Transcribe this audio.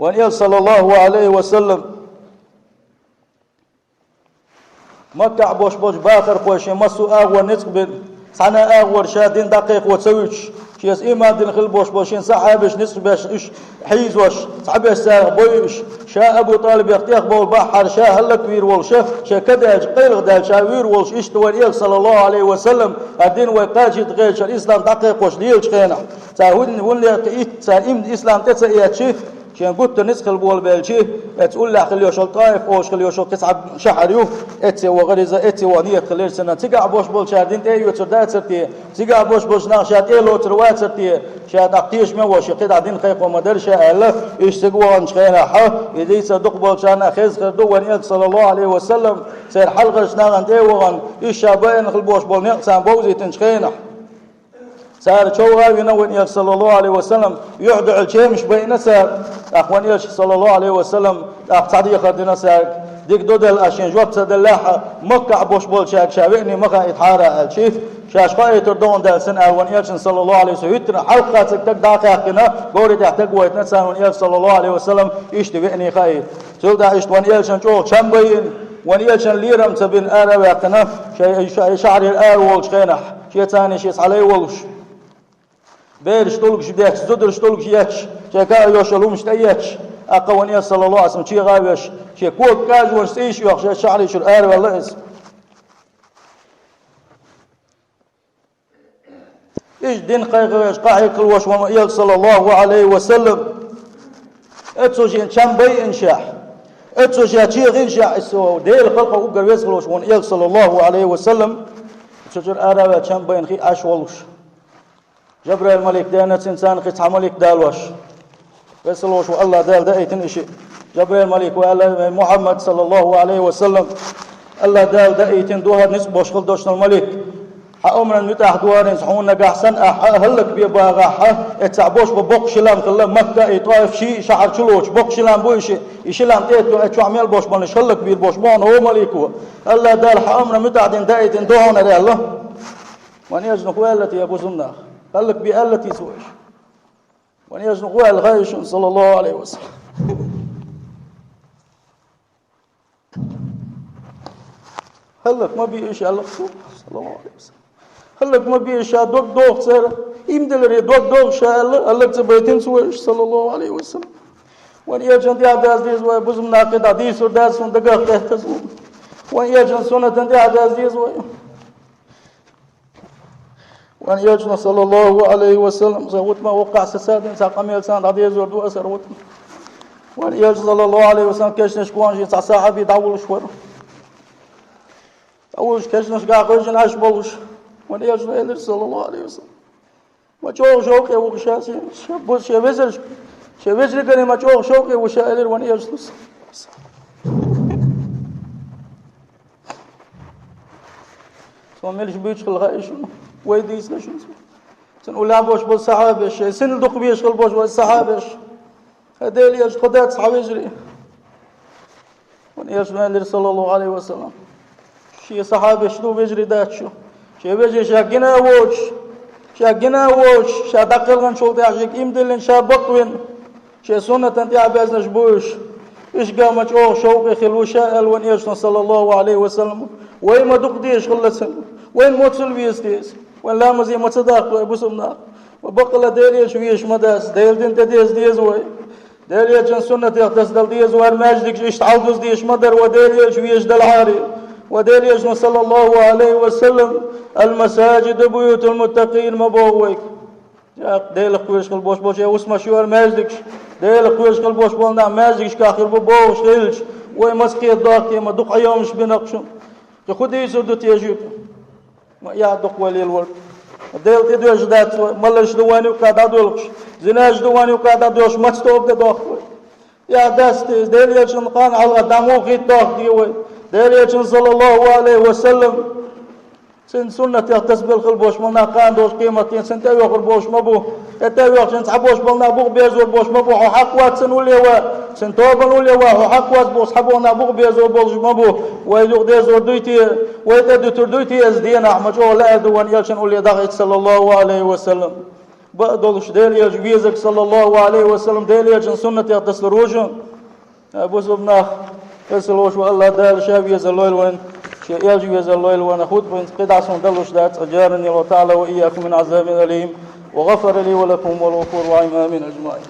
وان صلى الله عليه وسلم مكة بوش باخر قوش مسو اغور نسقبل سنة اغور شادين دقيق وتسويش شيس إيمان دين خل بوشين صحابش نسبش إيش حيز وش صحابش ساق بويش شاء أبو طالب يختيق بول بحر شاء هلك وير والشف شاء كداج قيل غداج شاء وير والش إيش تواليك صلى الله عليه وسلم الدين وقاجي تغير شاء الإسلام دقيق وش ليلش خينا تاهون ولي تيت تاهم الإسلام تتسياتشي شان قلت نسخل بول بالشي تقول له خليه شل طائف أو خليه شل تسعة شهر يوم أتي وغريزة أتي ونية خليه سنة تيجا بوش بول شاردين تيجي وتردات سرتيه تيجا بوش بول ناقشات إيلو تروات سرتيه شاد أقتيش ما وش قيد عدين خيق ومدر شاء الله يشتقوا عن شخينا حا إذا صدق بول شان خيز خدو ونية صلى الله عليه وسلم سير حلقة شناغ عن تيوغان إيشابين خل بوش بول نقصان بوزي تنشخينا سار شوها وين صلى الله عليه وسلم يعدع الشيمش بين سار أخواني صلى الله عليه وسلم أقتدي خدنا سار ديك دودل أشين جواب تدلها مكة بوش بول شاك شاويني مكة إتحارة الشيف شاش قاية تردون دالسن أخواني صلى الله عليه وسلم يتنا حلقة تك داخلنا قولي تحتك ويتنا سان صلى الله عليه وسلم يشتبعني خايت سولدا إشتواني شان شو شامبين ونيشان ليرم تبين آرا وقنا شعر الآر والش خينح شيء ثاني شيء عليه والش بيرش طولك شديش زدرش طولك ياتش شكا يوشلوم شتياتش أقوانية صلى الله عليه وسلم شيء غاويش شيء كوك كاج ونستيش يخشى شعري شو الآر والله اسم إيش دين قايقش قايق الوش وما صلى الله عليه وسلم اتسوجين شامبي انشاح اتسوجين شيء انشاح اسو ديل خلقه وقرويس الوش وما صلى الله عليه وسلم اتسوجين آر شامبي انخي أشولش جبريل الملك دانت إنسان قطع ملك دالوش بسلوش والله دال دايتن إشي جبريل الملك والله محمد صلى الله عليه وسلم الله دال دايتن دوها نسبوش خلدوشنا الملك حأمنا متاح دوارين صحونا قحسن هلك بيباغا اتعبوش ببوق شلام خلا مكة طائف شي شعر شلوش بوق شلام بوشي يشلام تيتو اتشو عميل بوش بانش هلك بير بوش بان هو ملكو الله دال حأمنا متاح دايتن دوهنا دي الله وان يجنق والتي يا ابو زمناخ قال لك بألتي سويش وأن يجنقوا الغايش صلى الله عليه وسلم هل لك ما بيئش على صلى الله عليه وسلم هل لك ما بيئش على دوغ سيرا يمدل دوغ شاء هل لك تبيتين سويش صلى الله عليه وسلم وأن يجن دي عداز دي زوي بزم ناقد عديس وداس وندقاق تهتزون وأن يجن سنة دي عداز دي زوي وأن يجن صلى الله عليه وسلم زوت ما وقع سسادين ساقميل سان عدي زور دو أسر وتم وأن يجن صلى الله عليه وسلم كشنش كوانجي صاحبي داولش ور داولش كشنش قاقوجن أش بولش وأن يجن إلر صلى الله عليه وسلم ما تشوق شوقي وشاسي بوش شبزر كني ما تشوق شوقي وشائلر وأن يجن سواملش بيش خلقايش ويديس لشون سن أولى بوش بالصحابش سن الدق بيش خل بوش بالصحابش هديل يج خدات صحابجري ونيشنا اللي صلى الله عليه وسلم شي صحابش دو بيجري داتشو شي بيجي شاقنا ووش شا دقلغن شولتي عشيك إمدلن شا بطوين شي سنة تنتي عبازنش بوش إيش قامت شوقي خلو شائل ونيشنا صلى الله عليه وسلم وين ما دق ديش خلصن وين موتسل بيستيس وين لا مزي متصدق وابوسمنا وبقلا ديري شويش مداس ديل دين تديس ديز وي ديري جن سنة يغتسدل ديز وار ماجدك اشتعوز ديش مدر وديري شويش دلعاري وديري جن صلى الله عليه وسلم المساجد بيوت المتقين مبوغوك ديل خويش خل بوش يا وسما شوار ماجدك ديل خويش خل بوش بولنا ماجدك كاخر بوش خيلش وي مسقي الضاقي ما دق ايامش بنقشم خذ يسود تيجيب ما يعدق ولي الورد ديل تدوش دات ملش دواني وكادا دولش زناج دواني وكادا دوش ما تستوب دوخ يا داست ديل يشن قان على دمو خيط دوخ ديوي ديل يشن صلى الله عليه وسلم سن سنة يغتسبل خلبوش منا قان دوش قيمتين سن تاوي خلبوش مبو تاوي شن صحبوش بلنا بوغ بيزور بوش مبو حقوات سن وليوا سن توبل وليوا حقوات بوش حبونا بوغ بيزور بوش مبو ويدوغ ديزور دويتي ويتدو تردويتي ازدينا احمد لا ادوان يلشن ولي داغيت صلى الله عليه وسلم بقدلش ديلي جويزك صلى الله عليه وسلم ديلي جن سنة يغتسل روجن أبو سبناخ يسل وش والله دال شاب يزلويل وين شيء يجي يزلويل وين أخذ وين قدع صندلش دات أجارني الله تعالى وإياكم من عذاب أليم وغفر لي ولكم والغفور الرحيم آمين أجمعين.